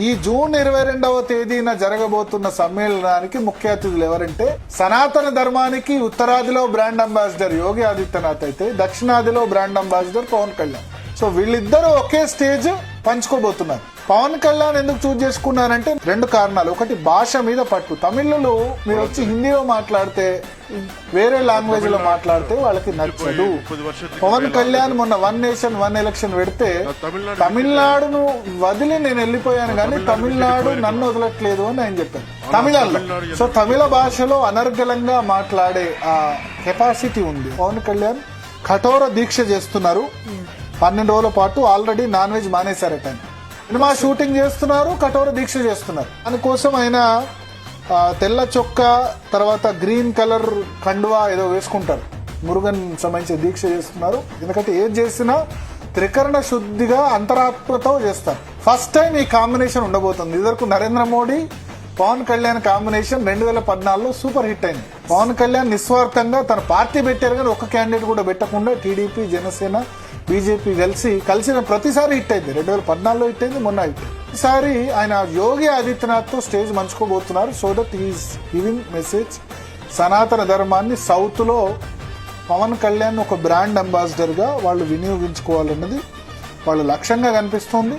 ఈ జూన్ 22వ తేదీన జరగబోతున్న సమ్మేళనానికి ముఖ్య అతిథులు ఎవరంటే, సనాతన ధర్మానికి ఉత్తరాదిలో బ్రాండ్ అంబాసిడర్ యోగి ఆదిత్యనాథ్ అయితే దక్షిణాదిలో brand ambassador Pawan Kalyan. So వీళ్ళిద్దరూ ఒకే స్టేజ్ పంచుకోబోతున్నారు. పవన్ కళ్యాణ్ ఎందుకు చూజ్ చేసుకున్నారంటే 2 కారణాలు. ఒకటి, భాష మీద పట్టు. తమిళలో మీరు వచ్చి హిందీలో మాట్లాడితే, వేరే లాంగ్వేజ్ లో మాట్లాడితే వాళ్ళకి నచ్చదు. పవన్ కళ్యాణ్ మొన్న 1 నేషన్ 1 ఎలక్షన్ పెడితే తమిళనాడును వదిలి నేను వెళ్ళిపోయాను కానీ తమిళనాడు నన్ను వదలట్లేదు అని ఆయన చెప్పారు తమిళంలో. సో తమిళ భాషలో అనర్గళంగా మాట్లాడే ఆ కెపాసిటీ ఉంది. పవన్ కళ్యాణ్ కఠోర దీక్ష చేస్తున్నారు. 12 రోజుల పాటు ఆల్రెడీ నాన్ వెజ్ మానేశారట. సినిమా షూటింగ్ చేస్తున్నారు, కఠోర దీక్ష చేస్తున్నారు. దానికోసం ఆయన తెల్ల చొక్కా తర్వాత గ్రీన్ కలర్ కండువా ఏదో వేసుకుంటారు. మురుగన్ సంబంధించి దీక్ష చేస్తున్నారు. ఎందుకంటే ఏది చేసినా త్రికరణ శుద్ధిగా అంతరాత్మతో చేస్తారు. ఫస్ట్ టైం ఈ కాంబినేషన్ ఉండబోతుంది. ఇదివరకు నరేంద్ర మోడీ పవన్ కళ్యాణ్ కాంబినేషన్ 2014లో సూపర్ హిట్ అయింది. పవన్ కళ్యాణ్ నిస్వార్థంగా తన పార్టీ పెట్టారు కానీ ఒక్క క్యాండిడేట్ కూడా పెట్టకుండా టీడీపీ, జనసేన, బీజేపీ కలిసిన ప్రతిసారి హిట్ అయింది. 2014లో హిట్ అయింది, మొన్న హిట్ అయింది. ఈసారి ఆయన యోగి ఆదిత్యనాథ్ తో స్టేజ్ మంచుకోబోతున్నారు. So that is giving message. సనాతన ధర్మాన్ని సౌత్ లో పవన్ కళ్యాణ్ ఒక బ్రాండ్ అంబాసిడర్ గా వాళ్ళు వినియోగించుకోవాలన్నది వాళ్ళ లక్ష్యంగా కనిపిస్తోంది.